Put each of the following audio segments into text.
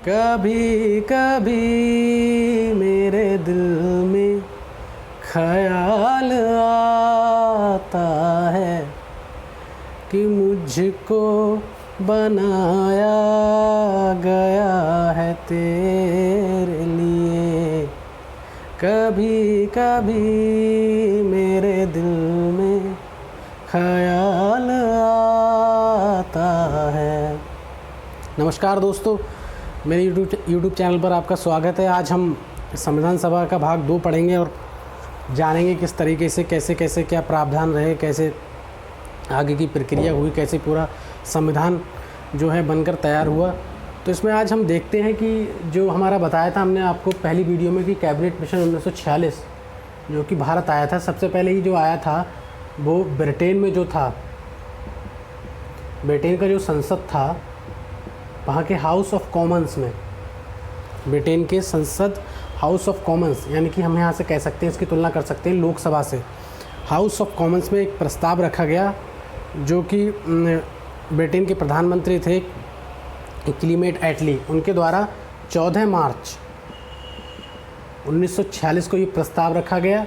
कभी कभी मेरे दिल में ख्याल आता है कि मुझको बनाया गया है तेरे लिए। कभी कभी मेरे दिल में ख्याल आता है। नमस्कार दोस्तों, मेरे यूट्यूब चैनल पर आपका स्वागत है। आज हम संविधान सभा का भाग 2 पढ़ेंगे और जानेंगे किस तरीके से कैसे क्या प्रावधान रहे, कैसे आगे की प्रक्रिया हुई, कैसे पूरा संविधान जो है बनकर तैयार हुआ। तो इसमें आज हम देखते हैं कि जो हमारा बताया था हमने आपको पहली वीडियो में कि कैबिनेट मिशन 1946 जो कि भारत आया था। सबसे पहले ही जो आया था वो ब्रिटेन में जो था, ब्रिटेन का जो संसद था वहाँ के हाउस ऑफ कॉमन्स में, ब्रिटेन के संसद हाउस ऑफ कॉमन्स, यानी कि हम यहाँ से कह सकते हैं, इसकी तुलना कर सकते हैं लोकसभा से। हाउस ऑफ कॉमन्स में एक प्रस्ताव रखा गया जो कि ब्रिटेन के प्रधानमंत्री थे क्लीमेट एटली, उनके द्वारा 14 मार्च 1946 को ये प्रस्ताव रखा गया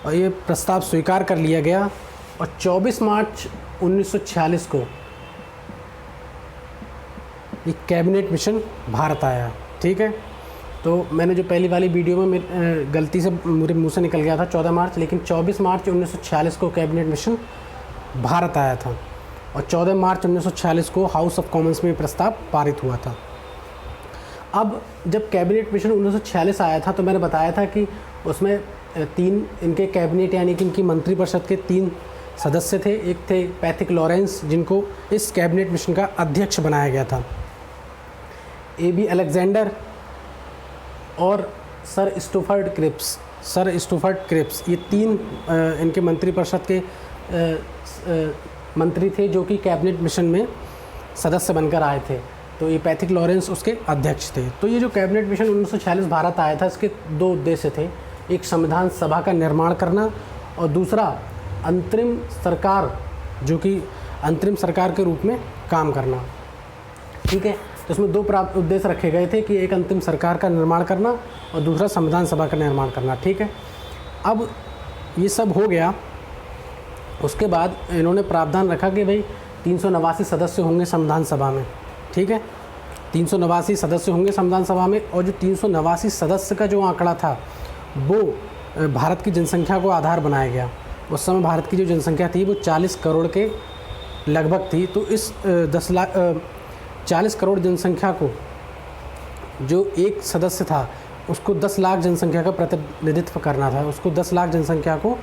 और ये प्रस्ताव स्वीकार कर लिया गया। और 24 मार्च 1946 को ये कैबिनेट मिशन भारत आया। ठीक है, तो मैंने जो पहली वाली वीडियो में गलती से मेरे मुंह से निकल गया था 14 मार्च, लेकिन 24 मार्च 1946 को कैबिनेट मिशन भारत आया था और 14 मार्च 1946 को हाउस ऑफ कॉमन्स में प्रस्ताव पारित हुआ था। अब जब कैबिनेट मिशन 1946 आया था तो मैंने बताया था कि उसमें 3 इनके कैबिनेट यानी कि इनकी मंत्रिपरिषद के 3 सदस्य थे। एक थे पैथिक लॉरेंस, जिनको इस कैबिनेट मिशन का अध्यक्ष बनाया गया था। A.B. अलेक्जेंडर और सर स्टूफर्ड क्रिप्स, ये 3 इनके मंत्रिपरिषद के मंत्री थे जो कि कैबिनेट मिशन में सदस्य बनकर आए थे। तो ये पैथिक लॉरेंस उसके अध्यक्ष थे। तो ये जो कैबिनेट मिशन 1946 भारत आया था, इसके 2 उद्देश्य थे। एक संविधान सभा का निर्माण करना और दूसरा अंतरिम सरकार, जो कि अंतरिम सरकार के रूप में काम करना। ठीक है, तो इसमें 2 उद्देश्य रखे गए थे कि एक अंतिम सरकार का निर्माण करना और दूसरा संविधान सभा का निर्माण करना। ठीक है, अब ये सब हो गया। उसके बाद इन्होंने प्रावधान रखा कि भाई 389 सदस्य होंगे संविधान सभा में। ठीक है, 389 सदस्य होंगे संविधान सभा में। और जो 389 सदस्य का जो आंकड़ा था वो भारत की जनसंख्या को आधार बनाया गया। उस समय भारत की जो जनसंख्या थी वो 40 करोड़ के लगभग थी। तो इस 40 करोड़ जनसंख्या को जो एक सदस्य था उसको 10 लाख जनसंख्या का प्रतिनिधित्व करना था, उसको 10 लाख जनसंख्या को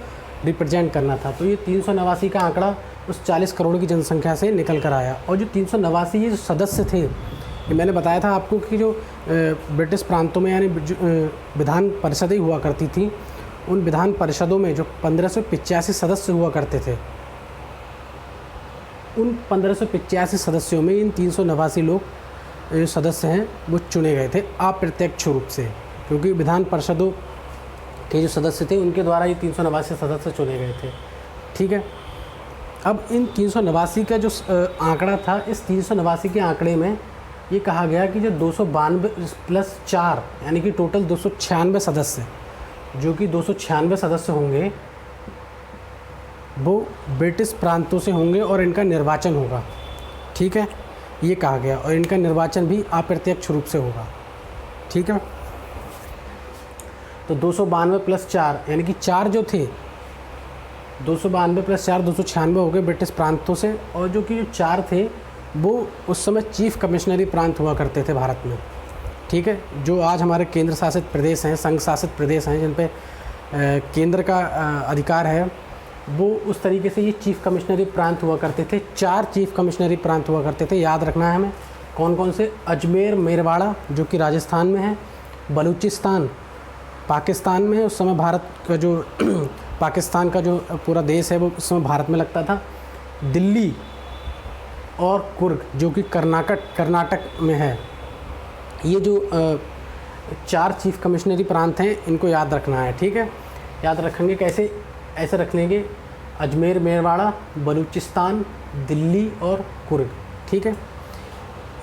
रिप्रेजेंट करना था। तो ये 389 का आंकड़ा उस 40 करोड़ की जनसंख्या से निकल कर आया। और जो 389 ये जो सदस्य थे, ये मैंने बताया था आपको कि जो ब्रिटिश प्रांतों में यानी विधान परिषदें हुआ करती थी, उन विधान परिषदों में जो 1585 सदस्य हुआ करते थे, उन 1585 सदस्यों में इन 389 लोग जो सदस्य हैं वो चुने गए थे अप्रत्यक्ष रूप से, क्योंकि विधान परिषदों के जो सदस्य थे उनके द्वारा ये 389 सदस्य चुने गए थे। ठीक है, अब इन 389 का जो आंकड़ा था, इस 389 के आंकड़े में ये कहा गया कि जो 292 प्लस 4 यानी कि टोटल 296 सदस्य, जो कि 296 सदस्य होंगे वो ब्रिटिश प्रांतों से होंगे और इनका निर्वाचन होगा। ठीक है, ये कहा गया। और इनका निर्वाचन भी अप्रत्यक्ष रूप से होगा। ठीक है, तो 292 प्लस 4 यानी कि 4 जो थे, 292 प्लस 4 296 हो गए ब्रिटिश प्रांतों से। और जो कि जो 4 थे वो उस समय चीफ कमिश्नरी प्रांत हुआ करते थे भारत में। ठीक है, जो आज हमारे केंद्र शासित प्रदेश हैं, संघ शासित प्रदेश हैं, जिन पे केंद्र का अधिकार है, वो उस तरीके से ये चीफ कमिश्नरी प्रांत हुआ करते थे। 4 चीफ कमिश्नरी प्रांत हुआ करते थे, याद रखना है हमें कौन कौन से। अजमेर मेरवाड़ा जो कि राजस्थान में है, बलूचिस्तान पाकिस्तान में है, उस समय भारत का जो पाकिस्तान का जो पूरा देश है वो उस समय भारत में लगता था, दिल्ली और कुर्ग जो कि कर्नाटक में है। ये जो 4 चीफ कमिश्नरी प्रांत हैं, इनको याद रखना है। ठीक है, याद रखेंगे कैसे, ऐसे रख लेंगे अजमेर मेरवाड़ा, बलूचिस्तान, दिल्ली और कुर्ग। ठीक है,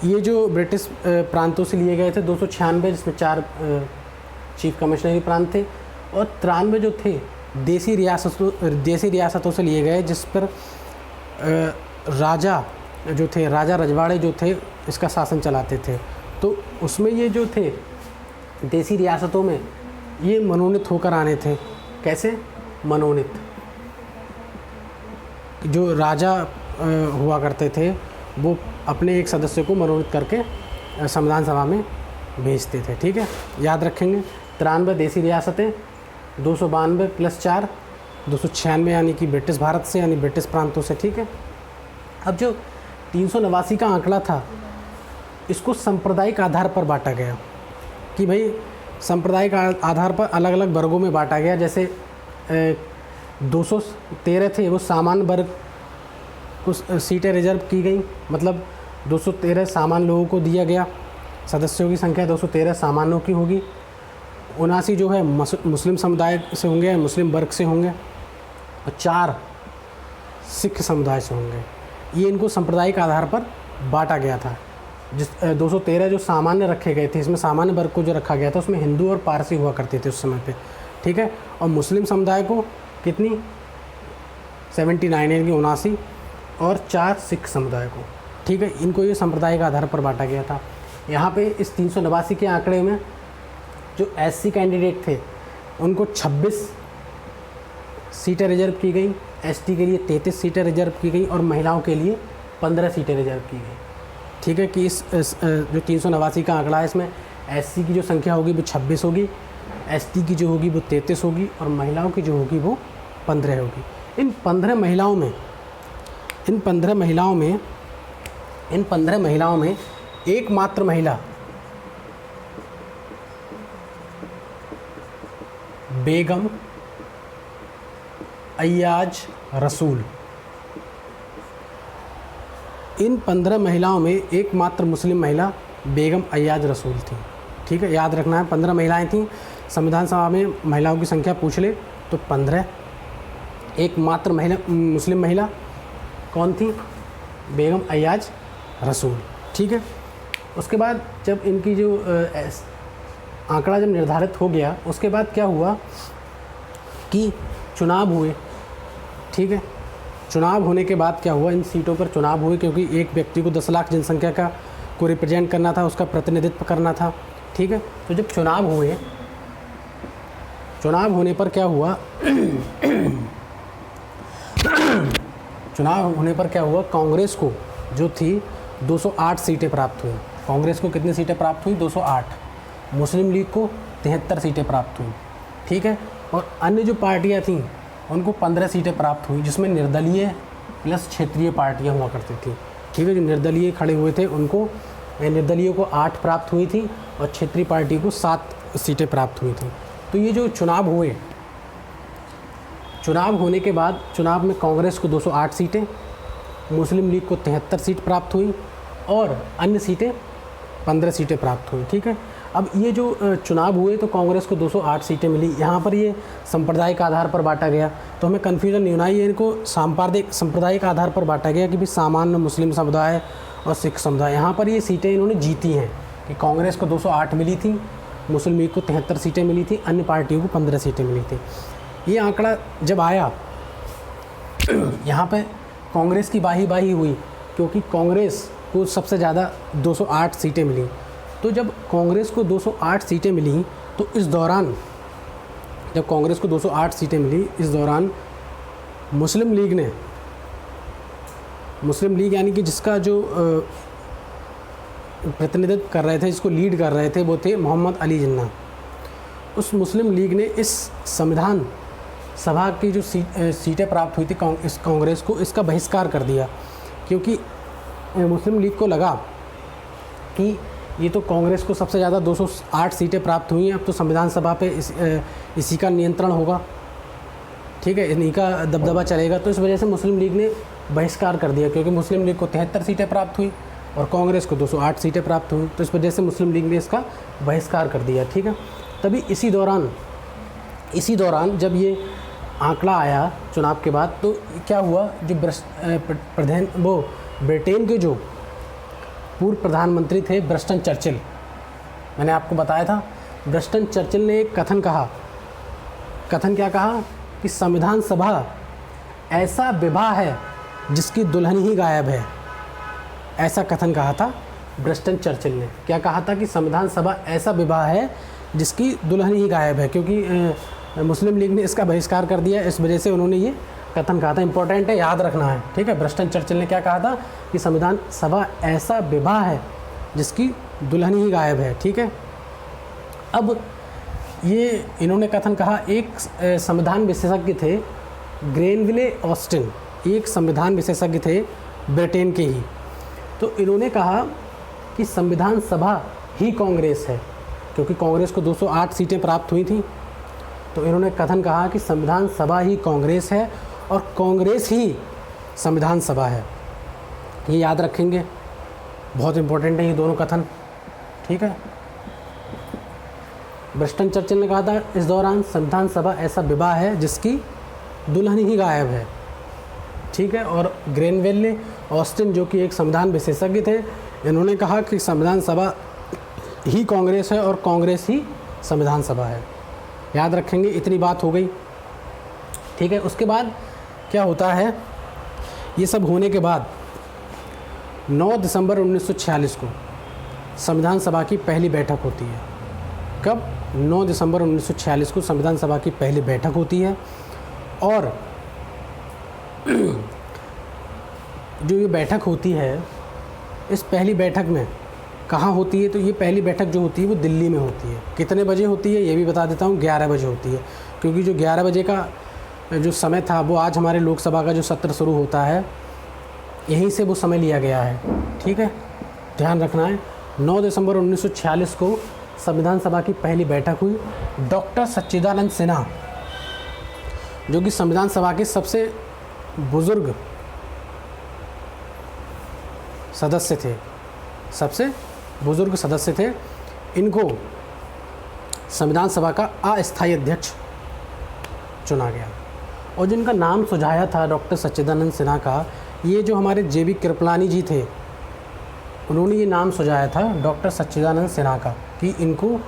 ये जो ब्रिटिश प्रांतों से लिए गए थे 296, जिसमें 4 चीफ कमिश्नरी प्रांत थे, और 93 जो थे देसी रियासतों से लिए गए, जिस पर राजा जो थे, राजा रजवाड़े जो थे इसका शासन चलाते थे। तो उसमें ये जो थे देसी रियासतों में ये मनोनीत होकर आने थे। कैसे मनोनीत? जो राजा हुआ करते थे वो अपने एक सदस्य को मनोनीत करके संविधान सभा में भेजते थे। ठीक है, याद रखेंगे। 93 देसी रियासतें, 292 + 4 296 यानी कि ब्रिटिश भारत से, यानी ब्रिटिश प्रांतों से। ठीक है, अब जो 389 का आंकड़ा था इसको सांप्रदायिक आधार पर बांटा गया कि भाई सांप्रदायिक आधार पर अलग अलग वर्गों में बांटा गया। जैसे 213 थे वो सामान्य वर्ग को सीटें रिजर्व की गई, मतलब 213 सामान्य लोगों को दिया गया। सदस्यों की संख्या 213 सामान्यों की होगी। 79 जो है मुस्लिम समुदाय से होंगे, मुस्लिम वर्ग से होंगे, और 4 सिख समुदाय से होंगे। ये इनको सांप्रदायिक आधार पर बांटा गया था। जिस 213 जो सामान्य रखे गए थे, इसमें सामान्य वर्ग को जो रखा गया था उसमें हिंदू और पारसी हुआ करते थे उस समय पे। ठीक है, और मुस्लिम समुदाय को कितनी 79 यानी कि 79, और 4 सिख समुदाय को। ठीक है, इनको ये सांप्रदायिक आधार पर बांटा गया था। यहाँ पे इस 389 के आंकड़े में जो SC कैंडिडेट थे उनको 26 सीटें रिजर्व की गई, ST के लिए 33 सीटें रिजर्व की गई, और महिलाओं के लिए 15 सीटें रिजर्व की गई। ठीक है, कि इस जो 389 का आंकड़ा है इसमें SC की जो संख्या होगी वो 26 होगी, ST की जो होगी वो 33 होगी, और महिलाओं की जो होगी वो 15 होगी। इन 15 महिलाओं में एकमात्र महिला बेगम अय्याज रसूल। इन 15 महिलाओं में एकमात्र मुस्लिम महिला बेगम अय्याज रसूल थी। ठीक है, याद रखना है 15 महिलाएं थीं। संविधान सभा में महिलाओं की संख्या पूछ ले तो 15। एकमात्र महिला मुस्लिम महिला कौन थी? बेगम अय्याज रसूल। ठीक है, उसके बाद जब इनकी जो आंकड़ा जब निर्धारित हो गया, उसके बाद क्या हुआ कि चुनाव हुए। ठीक है, चुनाव होने के बाद क्या हुआ, इन सीटों पर चुनाव हुए, क्योंकि एक व्यक्ति को 10 लाख जनसंख्या का को रिप्रेजेंट करना था, उसका प्रतिनिधित्व करना था। ठीक है, तो जब चुनाव हुए, चुनाव होने पर क्या हुआ चुनाव होने पर क्या हुआ, कांग्रेस को जो थी 208 सीटें प्राप्त हुई। कांग्रेस को कितनी सीटें प्राप्त हुई? 208। मुस्लिम लीग को 73 सीटें प्राप्त हुई। ठीक है, और अन्य जो पार्टियां थीं उनको 15 सीटें प्राप्त हुई, जिसमें निर्दलीय प्लस क्षेत्रीय पार्टियां हुआ करती थी। ठीक है, जो निर्दलीय खड़े हुए थे उनको, निर्दलीय को 8 प्राप्त हुई थी और क्षेत्रीय पार्टी को 7 सीटें प्राप्त हुई थी। तो ये जो चुनाव हुए, चुनाव होने के बाद चुनाव में कांग्रेस को 208 सीटें, मुस्लिम लीग को 73 सीट प्राप्त हुई, और अन्य सीटें 15 सीटें प्राप्त हुई। ठीक है, अब ये जो चुनाव हुए तो कांग्रेस को 208 सीटें मिली। यहाँ पर ये सांप्रदायिक आधार पर बांटा गया, तो हमें कन्फ्यूज़न नहीं होना, ये इनको सांप्रदायिक आधार पर बांटा गया कि भी सामान्य मुस्लिम समुदाय और सिख समुदाय। यहाँ पर ये सीटें इन्होंने जीती हैं कि कांग्रेस को 208 मिली थी, मुस्लिम लीग को 73 सीटें मिली थी, अन्य पार्टियों को 15 सीटें मिली थी। ये आंकड़ा जब आया यहाँ पे कांग्रेस की बाही हुई, क्योंकि कांग्रेस को सबसे ज़्यादा 208 सीटें मिली। तो जब कांग्रेस को 208 सीटें मिली, तो इस दौरान जब कांग्रेस को 208 सीटें मिली, इस दौरान मुस्लिम लीग यानी कि जिसका जो प्रतिनिधित्व कर रहे थे, जिसको लीड कर रहे थे, वो थे मोहम्मद अली जिन्ना। उस मुस्लिम लीग ने इस संविधान सभा की जो सीटें प्राप्त हुई थी इस कांग्रेस को, इसका बहिष्कार कर दिया, क्योंकि मुस्लिम लीग को लगा कि ये तो कांग्रेस को सबसे ज़्यादा 208 सीटें प्राप्त हुई हैं, अब तो संविधान सभा पे इसी का नियंत्रण होगा। ठीक है, इन्हीं का दबदबा चलेगा। तो इस वजह से मुस्लिम लीग ने बहिष्कार कर दिया, क्योंकि मुस्लिम लीग को 73 सीटें प्राप्त हुई और कांग्रेस को 208 सीटें प्राप्त हुई, तो इस वजह से मुस्लिम लीग ने इसका बहिष्कार कर दिया। ठीक है, तभी इसी दौरान जब ये आंकड़ा आया चुनाव के बाद, तो क्या हुआ, जो ब्रिटेन के जो पूर्व प्रधानमंत्री थे ब्रस्टन चर्चिल। मैंने आपको बताया था ब्रस्टन चर्चिल ने एक कथन कहा, कथन क्या कहा कि संविधान सभा ऐसा विवाह है जिसकी दुल्हन ही गायब है। ऐसा कथन कहा था ब्रस्टन चर्चिल ने। क्या कहा था कि संविधान सभा ऐसा विवाह है जिसकी दुल्हन ही गायब है, क्योंकि मुस्लिम लीग ने इसका बहिष्कार कर दिया, इस वजह से उन्होंने ये कथन कहा था। इंपॉर्टेंट है, याद रखना है, ठीक है। ब्रस्टन चर्चिल ने क्या कहा था कि संविधान सभा ऐसा विवाह है जिसकी दुल्हन ही गायब है, ठीक है। अब ये इन्होंने कथन कहा, एक संविधान विशेषज्ञ थे ग्रेनविले ऑस्टिन, एक संविधान विशेषज्ञ थे ब्रिटेन के ही। तो इन्होंने कहा कि संविधान सभा ही कांग्रेस है, क्योंकि कांग्रेस को 208 सीटें प्राप्त हुई थी। तो इन्होंने कथन कहा कि संविधान सभा ही कांग्रेस है और कांग्रेस ही संविधान सभा है। ये याद रखेंगे, बहुत इंपॉर्टेंट है ये दोनों कथन, ठीक है। ब्रस्टन चर्चिल ने कहा था इस दौरान संविधान सभा ऐसा विवाह है जिसकी दुल्हन ही गायब है, ठीक है। और ग्रेनवेल ऑस्टिन जो कि एक संविधान विशेषज्ञ थे, इन्होंने कहा कि संविधान सभा ही कांग्रेस है और कांग्रेस ही संविधान सभा है। याद रखेंगे, इतनी बात हो गई, ठीक है। उसके बाद क्या होता है, ये सब होने के बाद 9 दिसंबर 1946 को संविधान सभा की पहली बैठक होती है। कब? 9 दिसंबर 1946 को संविधान सभा की पहली बैठक होती है। और जो ये बैठक होती है, इस पहली बैठक में कहाँ होती है, तो ये पहली बैठक जो होती है वो दिल्ली में होती है। कितने बजे होती है ये भी बता देता हूँ, 11 बजे होती है, क्योंकि जो 11 बजे का जो समय था वो आज हमारे लोकसभा का जो सत्र शुरू होता है यहीं से वो समय लिया गया है, ठीक है, ध्यान रखना है। 9 दिसंबर 1946 को संविधान सभा की पहली बैठक हुई। डॉक्टर सच्चिदानंद सिन्हा जो कि संविधान सभा के सबसे बुज़ुर्ग सदस्य थे, सबसे बुज़ुर्ग सदस्य थे, इनको संविधान सभा का अस्थायी अध्यक्ष चुना गया। और जिनका नाम सुझाया था डॉक्टर सच्चिदानंद सिन्हा का, ये जो हमारे जेबी कृपलानी जी थे, उन्होंने ये नाम सुझाया था डॉक्टर सच्चिदानंद सिन्हा का कि इनको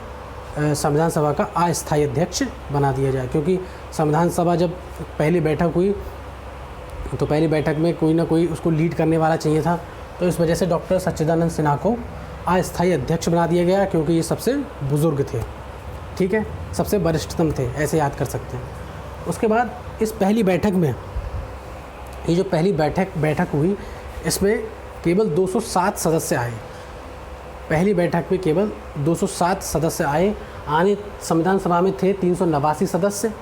संविधान सभा का अस्थायी अध्यक्ष बना दिया जाए। क्योंकि संविधान सभा जब पहली बैठक हुई तो पहली बैठक में कोई ना कोई उसको लीड करने वाला चाहिए था, तो इस वजह से डॉक्टर सच्चिदानंद सिन्हा को अस्थायी अध्यक्ष बना दिया गया, क्योंकि ये सबसे बुज़ुर्ग थे, ठीक है, सबसे वरिष्ठतम थे, ऐसे याद कर सकते हैं। उसके बाद इस पहली बैठक में, ये जो पहली बैठक हुई, इसमें केवल 207 सदस्य आए। पहली बैठक में केवल 207 सदस्य आए। आने संविधान सभा में थे 389 सदस्य,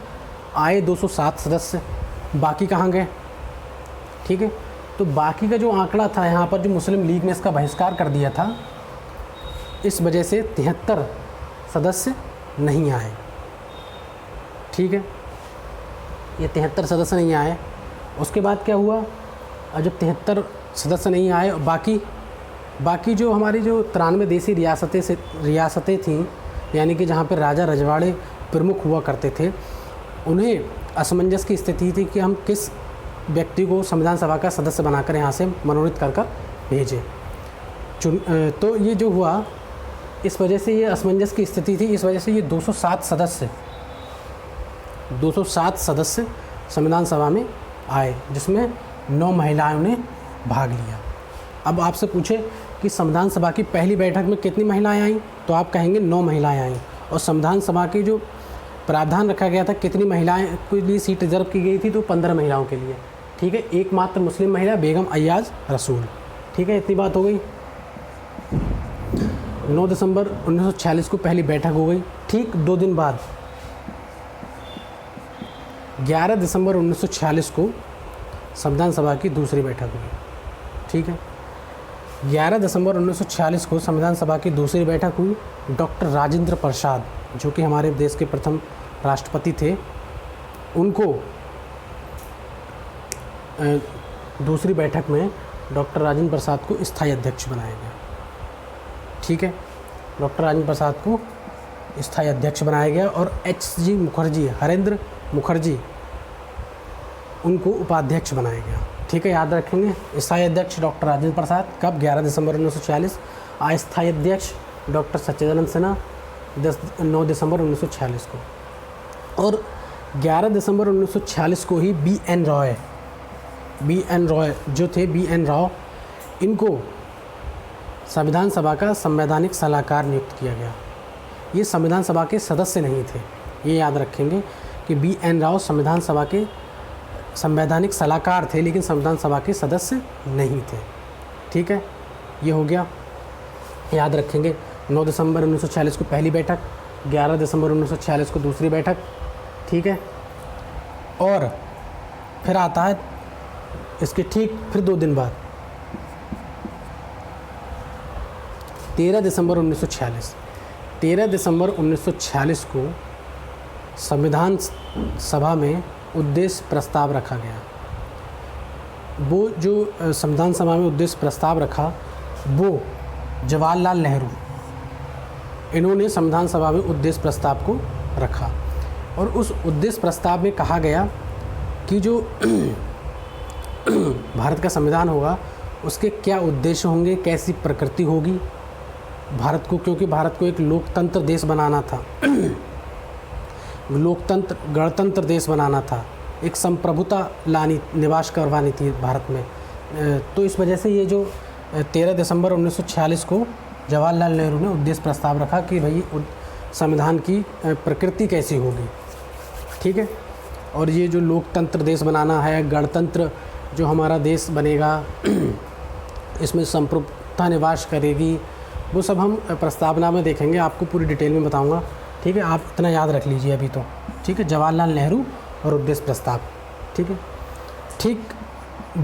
आए 207 सदस्य, बाकी कहाँ गए, ठीक है। तो बाकी का जो आंकड़ा था यहाँ पर, जो मुस्लिम लीग ने इसका बहिष्कार कर दिया था, इस वजह से 73 सदस्य नहीं आए, ठीक है, ये 73 सदस्य नहीं आए। उसके बाद क्या हुआ, जब 73 सदस्य नहीं आए, बाकी जो हमारी जो 93 देसी रियासतें थीं, यानी कि जहाँ पर राजा रजवाड़े प्रमुख हुआ करते थे, उन्हें असमंजस की स्थिति थी कि हम किस व्यक्ति को संविधान सभा का सदस्य बनाकर यहाँ से मनोनीत कर भेजें। तो ये जो हुआ, इस वजह से ये असमंजस की स्थिति थी, इस वजह से ये 207 सदस्य संविधान सभा में आए, जिसमें 9 महिलाओं ने भाग लिया। अब आपसे पूछे कि संविधान सभा की पहली बैठक में कितनी महिलाएं आईं, तो आप कहेंगे 9 महिलाएं आईं। और संविधान सभा की जो प्रावधान रखा गया था, कितनी महिलाएं के लिए सीट रिजर्व की गई थी, तो 15 महिलाओं के लिए, ठीक है। एकमात्र मुस्लिम महिला बेगम अय्याज रसूल, ठीक है, इतनी बात हो गई। 9 दिसंबर 1946 को पहली बैठक हो गई। ठीक 2 दिन बाद 11 दिसंबर 1946 को संविधान सभा की दूसरी बैठक हुई, ठीक है। 11 दिसंबर 1946 को संविधान सभा की दूसरी बैठक हुई। डॉक्टर राजेंद्र प्रसाद जो कि हमारे देश के प्रथम राष्ट्रपति थे, उनको दूसरी बैठक में डॉक्टर राजेंद्र प्रसाद को स्थायी अध्यक्ष बनाया गया, ठीक है। डॉक्टर राजेंद्र प्रसाद को स्थायी अध्यक्ष बनाया गया और HG मुखर्जी, हरेंद्र मुखर्जी, उनको उपाध्यक्ष बनाया गया, ठीक है, याद रखेंगे। स्थायी अध्यक्ष डॉक्टर राजेंद्र प्रसाद, कब? 11 दिसंबर 1946। अस्थायी अध्यक्ष डॉक्टर सच्चिदानंद सिन्हा 9 दिसंबर 1946 को। और 11 दिसंबर 1946 को ही बी एन रॉय जो थे, बी एन राव, इनको संविधान सभा का संवैधानिक सलाहकार नियुक्त किया गया। ये संविधान सभा के सदस्य नहीं थे, ये याद रखेंगे कि बी एन राव संविधान सभा के संवैधानिक सलाहकार थे, लेकिन संविधान सभा के सदस्य नहीं थे। ठीक है, ये हो गया, याद रखेंगे। 9 दिसंबर 1946 को पहली बैठक, 11 दिसंबर 1946 को दूसरी बैठक। ठीक है, और फिर आता है इसके ठीक फिर 2 दिन बाद 13 दिसंबर 1946। 13 दिसंबर 1946 को संविधान सभा में उद्देश्य प्रस्ताव रखा गया। वो जो संविधान सभा में उद्देश्य प्रस्ताव रखा, वो जवाहरलाल नेहरू, इन्होंने संविधान सभा में उद्देश्य प्रस्ताव को रखा। और उस उद्देश्य प्रस्ताव में कहा गया कि जो भारत का संविधान होगा उसके क्या उद्देश्य होंगे, कैसी प्रकृति होगी भारत को, क्योंकि भारत को एक लोकतंत्र देश बनाना था, गणतंत्र देश बनाना था, एक संप्रभुता निवास करवानी थी भारत में। तो इस वजह से ये जो 13 दिसंबर 1946 को जवाहरलाल नेहरू ने उद्देश्य प्रस्ताव रखा कि भाई संविधान की प्रकृति कैसी होगी। ठीक है, और ये जो लोकतंत्र देश बनाना है, गणतंत्र जो हमारा देश बनेगा, इसमें संप्रभुता निवास करेगी, वो सब हम प्रस्तावना में देखेंगे, आपको पूरी डिटेल में बताऊंगा। ठीक है, आप इतना याद रख लीजिए अभी तो। ठीक है, जवाहरलाल नेहरू और उद्देश्य प्रस्ताव। ठीक है, ठीक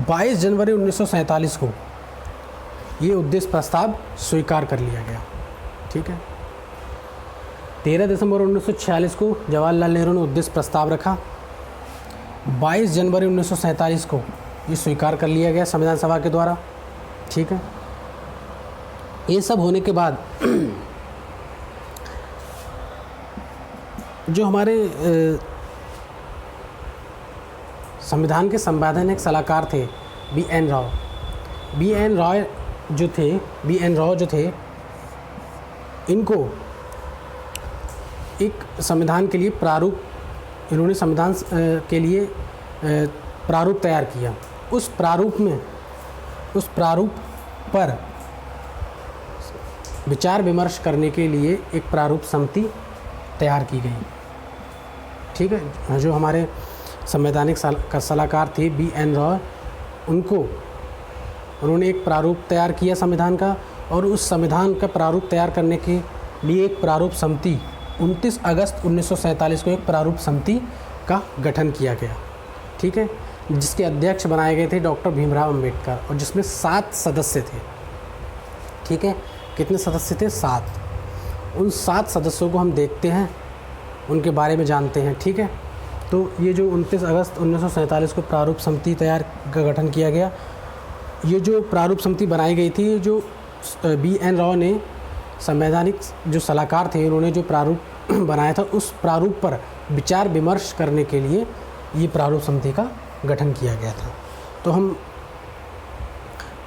22 जनवरी 1947 को ये उद्देश्य प्रस्ताव स्वीकार कर लिया गया। ठीक है, 13 दिसंबर 1946 को जवाहरलाल नेहरू ने उद्देश्य प्रस्ताव रखा, 22 जनवरी 1947 को ये स्वीकार कर लिया गया संविधान सभा के द्वारा। ठीक है, ये सब होने के बाद जो हमारे संविधान के संवैधानिक सलाहकार थे बी एन राव जो थे, इनको एक संविधान के लिए इन्होंने संविधान के लिए प्रारूप तैयार किया। उस प्रारूप पर विचार विमर्श करने के लिए एक प्रारूप समिति तैयार की गई। ठीक है, जो हमारे संवैधानिक सलाहकार थे बी एन रॉय, उन्होंने एक प्रारूप तैयार किया संविधान का, और उस संविधान का प्रारूप तैयार करने के लिए एक प्रारूप समिति 29 अगस्त 1947 को एक प्रारूप समिति का गठन किया गया। ठीक है, जिसके अध्यक्ष बनाए गए थे डॉक्टर भीमराव अंबेडकर, और जिसमें 7 सदस्य थे। ठीक है, कितने सदस्य थे? 7। उन 7 सदस्यों को हम देखते हैं, उनके बारे में जानते हैं। ठीक है, तो ये जो 29 अगस्त 1947 को प्रारूप समिति का गठन किया गया, ये जो प्रारूप समिति बनाई गई थी, जो बी एन राव ने संवैधानिक जो सलाहकार थे, उन्होंने जो प्रारूप बनाया था, उस प्रारूप पर विचार विमर्श करने के लिए ये प्रारूप समिति का गठन किया गया था। तो हम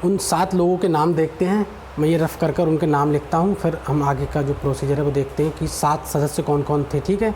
उन 7 लोगों के नाम देखते हैं, मैं ये रफ़ कर उनके नाम लिखता हूँ, फिर हम आगे का जो प्रोसीजर है वो देखते हैं कि 7 सदस्य कौन कौन थे। ठीक है,